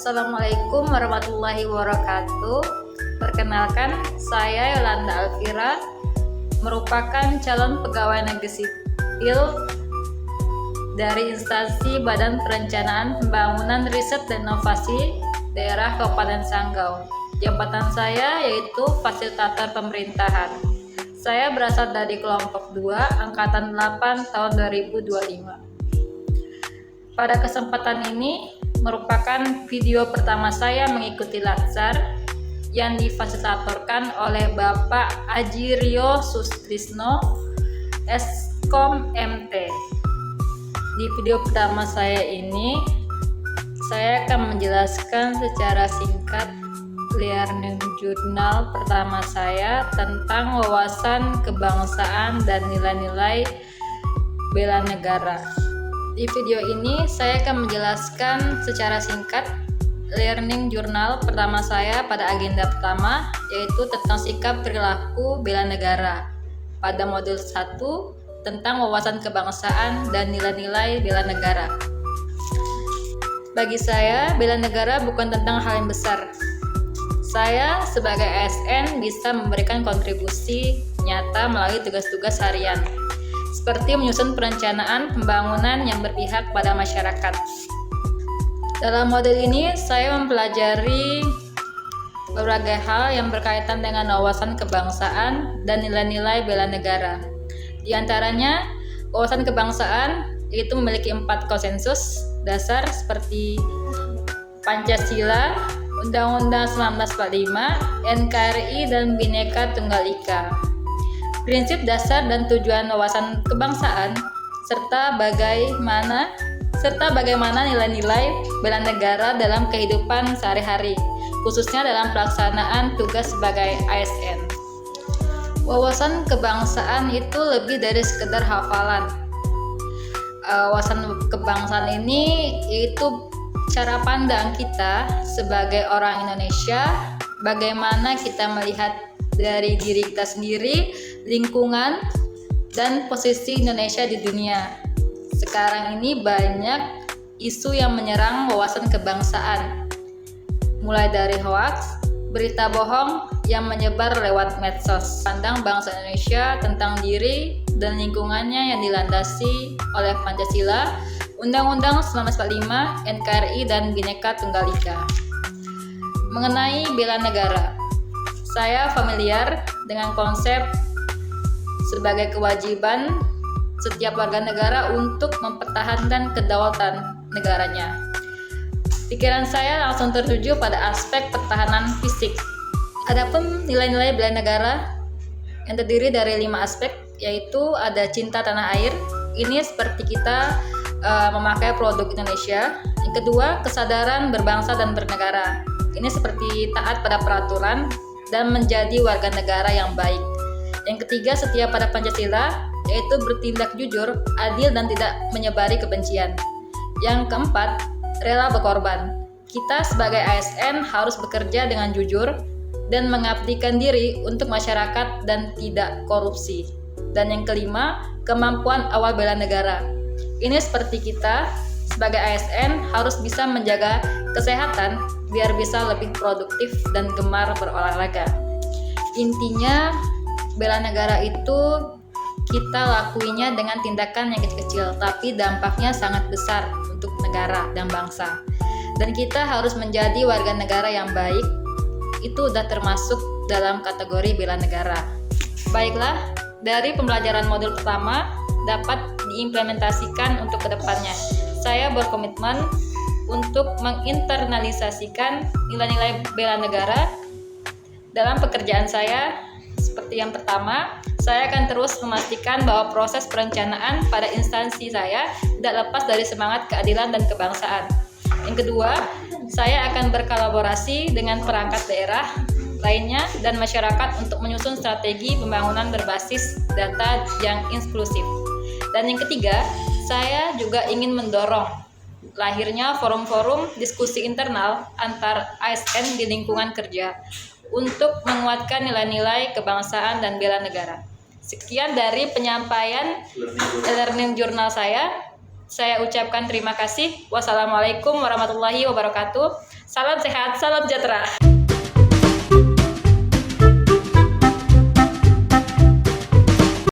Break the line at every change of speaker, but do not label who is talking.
Assalamualaikum warahmatullahi wabarakatuh. Perkenalkan, saya Yolanda Alfira, merupakan calon pegawai negeri sipil dari instansi Badan Perencanaan Pembangunan Riset dan Inovasi Daerah Kabupaten Sanggau. Jabatan saya yaitu Fasilitator Pemerintahan. Saya berasal dari kelompok 2, angkatan 8 tahun 2025. Pada kesempatan ini merupakan video pertama saya mengikuti Latsar yang difasilitatorkan oleh Bapak Aji Rio Sustrisno, Eskom MT. Di video pertama saya ini, saya akan menjelaskan secara singkat learning jurnal pertama saya tentang wawasan kebangsaan dan nilai-nilai bela negara. Di video ini saya akan menjelaskan secara singkat learning jurnal pertama saya pada agenda pertama, yaitu tentang sikap perilaku bela negara pada modul 1 tentang wawasan kebangsaan dan nilai-nilai bela negara. Bagi saya, bela negara bukan tentang hal yang besar. Saya sebagai ASN bisa memberikan kontribusi nyata melalui tugas-tugas harian, seperti menyusun perencanaan pembangunan yang berpihak pada masyarakat. Dalam modul ini, saya mempelajari berbagai hal yang berkaitan dengan wawasan kebangsaan dan nilai-nilai bela negara. Di antaranya, wawasan kebangsaan itu memiliki 4 konsensus dasar seperti Pancasila, Undang-Undang 1945, NKRI, dan Bhinneka Tunggal Ika. Prinsip dasar dan tujuan wawasan kebangsaan serta bagaimana nilai-nilai bela negara dalam kehidupan sehari-hari, khususnya dalam pelaksanaan tugas sebagai ASN. Wawasan kebangsaan itu lebih dari sekedar hafalan. Wawasan kebangsaan ini yaitu cara pandang kita sebagai orang Indonesia, bagaimana kita melihat dari diri kita sendiri, lingkungan, dan posisi Indonesia di dunia. Sekarang ini banyak isu yang menyerang wawasan kebangsaan, mulai dari hoaks, berita bohong yang menyebar lewat medsos. Pandang bangsa Indonesia tentang diri dan lingkungannya yang dilandasi oleh Pancasila, Undang-Undang 1945, NKRI, dan Bhinneka Tunggal Ika. Mengenai bela negara, saya familiar dengan konsep sebagai kewajiban setiap warga negara untuk mempertahankan kedaulatan negaranya. Pikiran saya langsung tertuju pada aspek pertahanan fisik. Adapun nilai-nilai bela negara yang terdiri dari 5 aspek, yaitu ada cinta tanah air. Ini seperti kita memakai produk Indonesia. Yang kedua, kesadaran berbangsa dan bernegara. Ini seperti taat pada peraturan dan menjadi warga negara yang baik. Yang ketiga, setia pada Pancasila, yaitu bertindak jujur, adil, dan tidak menyebari kebencian. Yang keempat, rela berkorban. Kita sebagai ASN harus bekerja dengan jujur dan mengabdikan diri untuk masyarakat dan tidak korupsi. Dan yang kelima, kemampuan awal bela negara. Ini seperti kita sebagai ASN harus bisa menjaga kesehatan biar bisa lebih produktif dan gemar berolahraga. Intinya, bela negara itu kita lakuinya dengan tindakan yang kecil-kecil, tapi dampaknya sangat besar untuk negara dan bangsa. Dan kita harus menjadi warga negara yang baik, itu udah termasuk dalam kategori bela negara. Baiklah, dari pembelajaran modul pertama dapat diimplementasikan untuk kedepannya. Saya berkomitmen untuk menginternalisasikan nilai-nilai bela negara dalam pekerjaan saya. Seperti yang pertama, saya akan terus memastikan bahwa proses perencanaan pada instansi saya tidak lepas dari semangat keadilan dan kebangsaan. Yang kedua, saya akan berkolaborasi dengan perangkat daerah lainnya dan masyarakat untuk menyusun strategi pembangunan berbasis data yang inklusif. Dan yang ketiga, saya juga ingin mendorong lahirnya forum-forum diskusi internal antar ASN di lingkungan kerja untuk menguatkan nilai-nilai kebangsaan dan bela negara. Sekian dari penyampaian learning jurnal saya. Saya ucapkan terima kasih. Wassalamualaikum warahmatullahi wabarakatuh. Salam sehat, salam sejahtera.